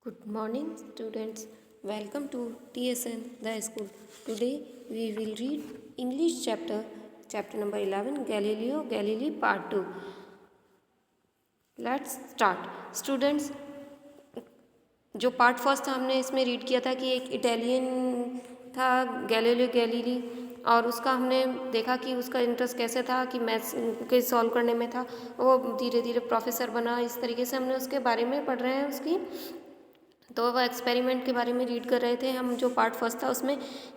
Good morning, students. Welcome to TSN, the school. Today we will read English chapter number 11, Galileo Galilei part 2. Let's start. Students, जो part first था हमने इसमें read किया था कि एक इटालियन था गैलीलियो गैलीली, और उसका हमने देखा कि उसका इंटरेस्ट कैसे था कि मैथ्स के सॉल्व करने में था। वो धीरे धीरे प्रोफेसर बना। इस तरीके से हमने उसके बारे में पढ़ रहे हैं उसकी। तो वह एक्सपेरिमेंट के बारे में रीड कर रहे थे हम, जो पार्ट फर्स्ट था उसमें,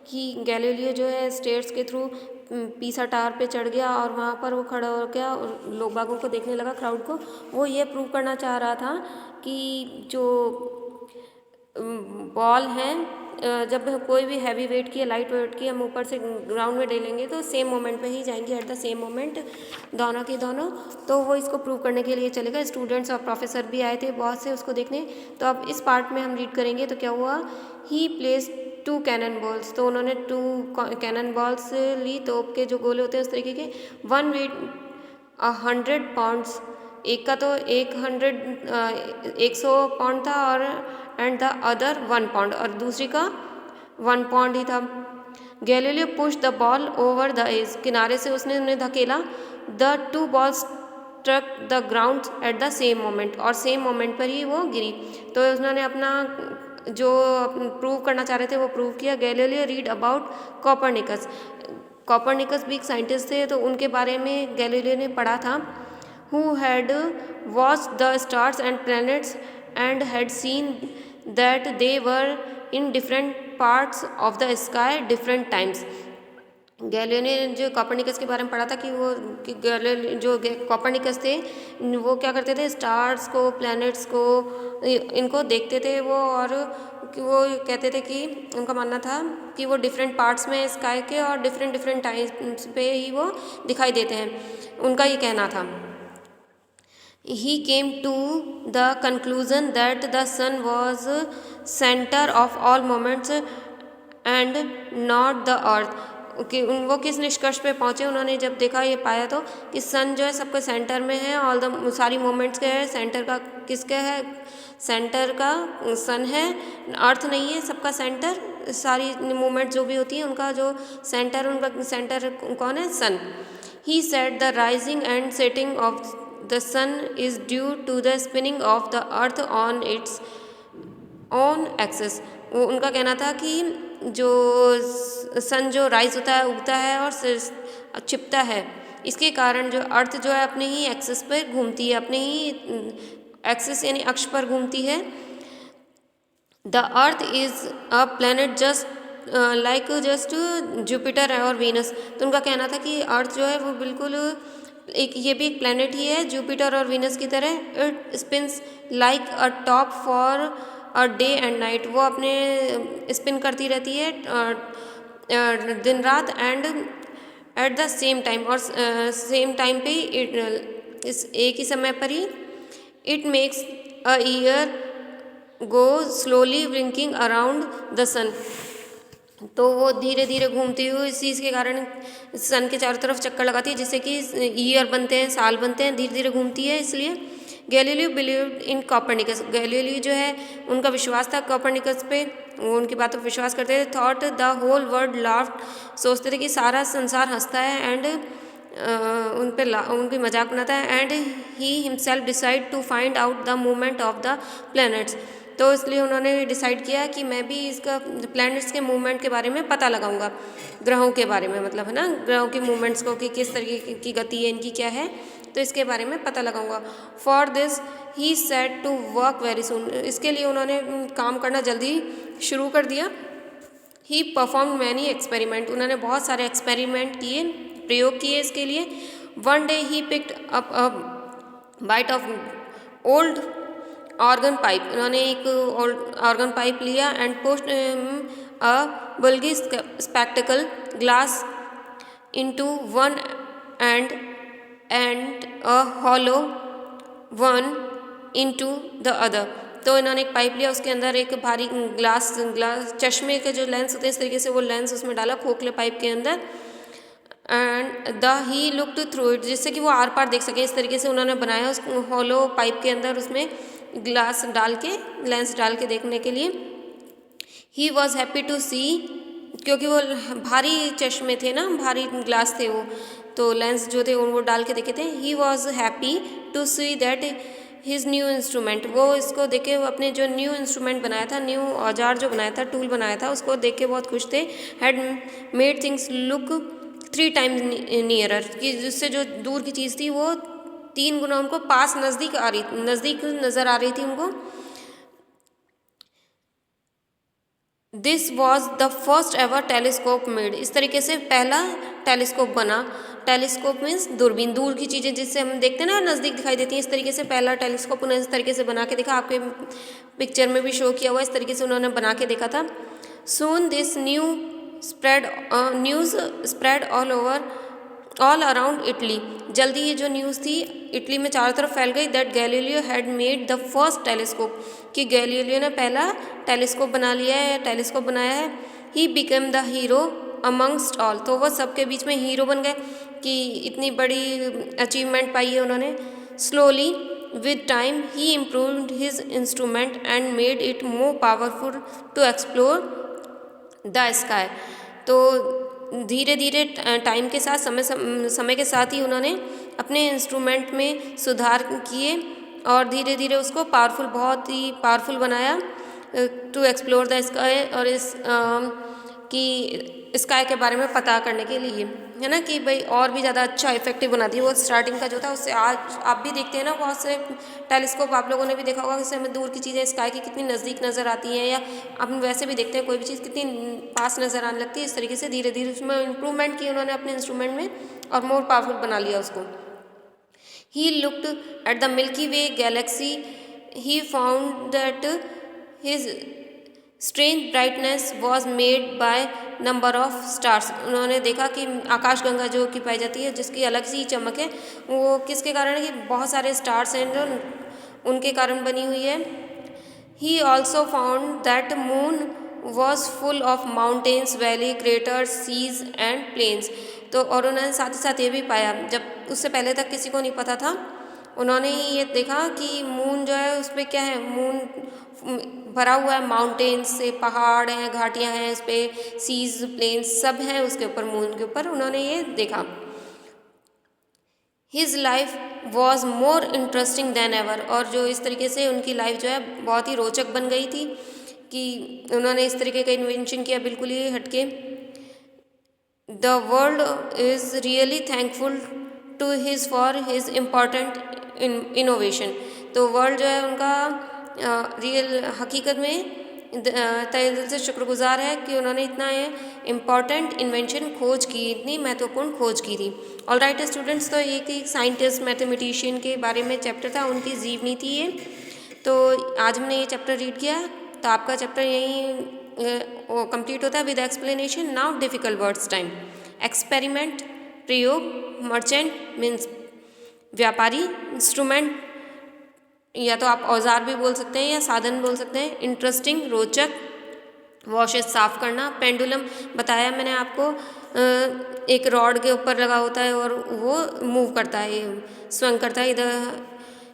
कि गैलीलियो जो है स्टेयर्स के थ्रू पीसा टावर पे चढ़ गया और वहाँ पर वो खड़ा हो गया और लोग बागों को देखने लगा, क्राउड को। वो ये प्रूव करना चाह रहा था कि जो बॉल है, जब कोई भी हैवी वेट की या लाइट वेट की हम ऊपर से ग्राउंड में डालेंगे तो सेम मोमेंट पे ही जाएंगे, एट द सेम मोमेंट, दोनों की दोनों। तो वो इसको प्रूव करने के लिए चले गए। स्टूडेंट्स और प्रोफेसर भी आए थे बहुत से उसको देखने। तो अब इस पार्ट में हम रीड करेंगे तो क्या हुआ। ही प्लेस 2 कैनन बॉल्स। तो उन्होंने 2 कैनन बॉल्स ली, तोप के जो गोले होते हैं उस तरीके के। 1 वेट 100 पाउंड्स, एक का तो 100 पाउंड था, और एंड द अदर 1 पाउंड, और दूसरी का 1 पाउंड ही था। Galileo push the ball over the edge. किनारे से उसने उन्हें धकेला। The 2 balls struck the ground at the same moment, और सेम मोमेंट पर ही वो गिरी। तो उन्होंने अपना जो प्रूव करना चाह रहे थे वो प्रूव किया। Galileo read about Copernicus. Copernicus भी एक साइंटिस्ट थे, तो उनके बारे में गैलीलियो ने पढ़ा था। who had watched the stars and planets and had seen that they were in different parts of the sky different times. Galileo ने जो कोपरनिकस के बारे में पढ़ा था कि वो जो कोपरनिकस थे वो क्या करते थे, स्टार्स को, प्लैनेट्स को, इनको देखते थे वो, और वो कहते थे कि उनका मानना था कि वो डिफरेंट पार्ट्स में स्काई के और डिफरेंट टाइम्स पे ही वो दिखाई देते हैं, उनका ये कहना था। He came to the conclusion that the sun was center of all moments and not the earth. कि वो किस निष्कर्ष पे पहुँचे, उन्होंने जब देखा, ये पाया तो कि सन जो है सबके सेंटर में है, ऑल द सारी मोमेंट्स के है। सेंटर का किसका है, सेंटर का सन है, अर्थ नहीं है सबका सेंटर। सारी मोमेंट्स जो भी होती हैं उनका जो सेंटर, उनका सेंटर कौन है, सन। He said the rising and setting of the sun is due to the spinning of the earth on its own axis. वो उनका कहना था कि जो सन जो राइज होता है, उगता है और छिपता है, इसके कारण जो अर्थ जो है अपने ही एक्सिस पर घूमती है, अपने ही एक्सिस यानी अक्ष पर घूमती है। The earth is a planet just like just Jupiter और वीनस। तो उनका कहना था कि अर्थ जो है वो बिल्कुल एक, ये भी एक प्लैनेट ही है जुपिटर और वीनस की तरह। It spins like a top for a day and night. वो अपने स्पिन करती रहती है दिन रात, and at the same time, और सेम टाइम पे इस एक ही समय पर ही it makes a year go slowly blinking around the sun. तो वो धीरे धीरे घूमती हुई इस चीज़ के कारण सन के चारों तरफ चक्कर लगाती है, जिससे कि ईयर बनते हैं, साल बनते हैं, धीरे धीरे घूमती है। इसलिए Galileo believed in Copernicus. Galileo जो है उनका विश्वास था कोपरनिकस पे, वो उनकी बातों पर विश्वास करते थे। Thought the whole world laughed. सोचते थे कि सारा संसार हंसता है, एंड उन पे उनकी मजाक बनाता है। And he himself decide to find out the movement of the planets. तो इसलिए उन्होंने डिसाइड किया कि मैं भी इसका प्लैनेट्स के मूवमेंट के बारे में पता लगाऊंगा, ग्रहों के बारे में, मतलब है ना, ग्रहों के मूवमेंट्स को, कि किस तरीके की गति है इनकी, क्या है, तो इसके बारे में पता लगाऊंगा। For this he set to work very soon. इसके लिए उन्होंने काम करना जल्दी शुरू कर दिया। He perform many experiment. उन्होंने बहुत सारे एक्सपेरिमेंट किए, प्रयोग किए इसके लिए। One day he picked up a bite of old organ pipe. उन्होंने एक ओल्ड ऑर्गन पाइप लिया, and pushed a bulgy spectacle glass into one end अ a hollow one into the. Other इन्होंने एक पाइप लिया, उसके अंदर एक भारी ग्लास चश्मे के जो लेंस होते हैं इस तरीके से वो लेंस उसमें डाला, खोखले पाइप के अंदर। And the he looked through it, जिससे कि वो आर पार देख सके। इस तरीके से उन्होंने बनाया उस हॉलो पाइप के अंदर, उसमें ग्लास डाल के, लेंस डाल के देखने के लिए। ही वॉज हैप्पी टू सी, क्योंकि वो भारी चश्मे थे ना, भारी ग्लास थे वो, तो लेंस जो थे वो डाल के देखे थे। He was happy to see that his new instrument, वो इसको देख के, वो अपने जो न्यू इंस्ट्रूमेंट बनाया था, न्यू औजार जो बनाया था, टूल बनाया था, उसको देख के बहुत खुश थे। Had made things look 3 times nearer, कि जिससे जो दूर की चीज़ थी वो 3 गुना उनको पास नज़दीक नज़र आ रही थी उनको। This was the first ever telescope made, इस तरीके से पहला टेलीस्कोप बना। टेलीस्कोप मीन्स दूरबीन, दूर की चीज़ें जिससे हम देखते हैं ना नज़दीक दिखाई देती हैं, इस तरीके से पहला टेलीस्कोप उन्होंने इस तरीके से बना के देखा। आपके पिक्चर में भी शो किया हुआ, इस तरीके से उन्होंने बना के देखा था। Soon this news spread all around Italy, जल्दी ये जो न्यूज़ थी इटली में चारों तरफ फैल गई। That Galileo had made the first telescope, कि गैलीलियो ने पहला टेलीस्कोप बना लिया है, टेलीस्कोप बनाया है। He became the hero amongst all, तो वह सबके बीच में हीरो बन गए कि इतनी बड़ी अचीवमेंट पाई है उन्होंने। Slowly with time he improved his instrument and made it more powerful to explore the sky, तो धीरे धीरे टाइम के साथ, समय के साथ ही उन्होंने अपने इंस्ट्रूमेंट में सुधार किए और धीरे धीरे उसको पावरफुल, बहुत ही पावरफुल बनाया टू एक्सप्लोर द स्काई, और इस कि स्काई के बारे में पता करने के लिए, है ना, कि भाई और भी ज़्यादा अच्छा इफेक्टिव बना दी। वो स्टार्टिंग का जो था उससे आज आप भी देखते हैं ना, बहुत से टेलीस्कोप आप लोगों ने भी देखा होगा, इससे हमें दूर की चीज़ें स्काई की कितनी नज़दीक नज़र आती हैं, या हम वैसे भी देखते हैं कोई भी चीज़ कितनी पास नज़र आने लगती है। इस तरीके से धीरे धीरे उसमें इम्प्रूवमेंट की उन्होंने अपने इंस्ट्रूमेंट में और मोर पावरफुल बना लिया उसको। He looked at the milky way Galaxy, he found that his strange brightness was made by number of stars, उन्होंने देखा कि आकाशगंगा जो कि पाई जाती है, जिसकी अलग सी चमक है, वो किसके कारण है, कि बहुत सारे स्टार्स हैं जो उनके कारण बनी हुई है। He also found that moon was full of mountains, valley, craters, seas and plains, तो और उन्होंने साथ ही साथ ये भी पाया, जब उससे पहले तक किसी को नहीं पता था, उन्होंने ये देखा कि मून जो है उस पर क्या है, मून भरा हुआ है माउंटेन्स से, पहाड़ हैं, घाटियां हैं, इस पर सीज, प्लेन्स सब हैं उसके ऊपर, मून के ऊपर, उन्होंने ये देखा। His life was more interesting than ever, और जो इस तरीके से उनकी लाइफ जो है बहुत ही रोचक बन गई थी कि उन्होंने इस तरीके का इन्वेंशन किया, बिल्कुल ही हटके। The world is really thankful to his for his important innovation, तो वर्ल्ड जो है उनका रियल हकीकत में तहे दिल से शुक्रगुजार है कि उन्होंने इतना इम्पॉर्टेंट इन्वेंशन खोज की, इतनी महत्वपूर्ण खोज की थी। ऑल राइट स्टूडेंट्स, तो एक साइंटिस्ट, मैथमेटिशियन के बारे में चैप्टर था, उनकी जीवनी थी ये। तो आज हमने ये चैप्टर रीड किया, तो आपका चैप्टर यहीं कंप्लीट होता है with explanation. Now difficult words time. Experiment प्रयोग, मर्चेंट मीन्स व्यापारी, इंस्ट्रूमेंट या तो आप औजार भी बोल सकते हैं या साधन बोल सकते हैं, इंटरेस्टिंग रोचक, वॉशेस साफ करना, पेंडुलम बताया मैंने आपको, एक रॉड के ऊपर लगा होता है और वो मूव करता है, स्विंग करता है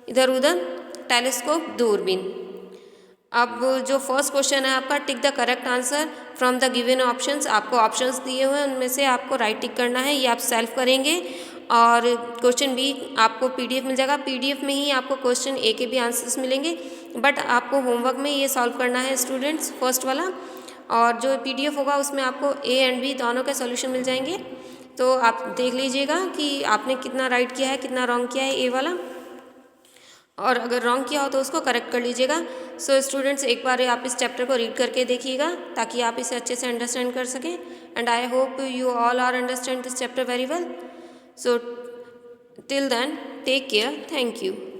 इधर उधर। टेलीस्कोप दूरबीन। अब जो फर्स्ट क्वेश्चन है आपका, tick the correct answer from the given options, आपको ऑप्शंस दिए हुए हैं उनमें से आपको राइट टिक करना है, ये आप सेल्फ करेंगे। और क्वेश्चन बी आपको पीडीएफ मिल जाएगा, पीडीएफ में ही आपको क्वेश्चन ए के भी आंसर्स मिलेंगे, बट आपको होमवर्क में ये सॉल्व करना है स्टूडेंट्स, फर्स्ट वाला। और जो पीडीएफ होगा उसमें आपको ए एंड बी दोनों के सॉल्यूशन मिल जाएंगे, तो आप देख लीजिएगा कि आपने कितना राइट किया है, कितना रॉन्ग किया है ए वाला, और अगर रॉन्ग किया हो तो उसको करेक्ट कर लीजिएगा। सो स्टूडेंट्स, एक बार आप इस चैप्टर को रीड करके देखिएगा ताकि आप इसे अच्छे से अंडरस्टैंड कर सकें, and I hope you all are understand this chapter very well. So till then, take care. Thank you.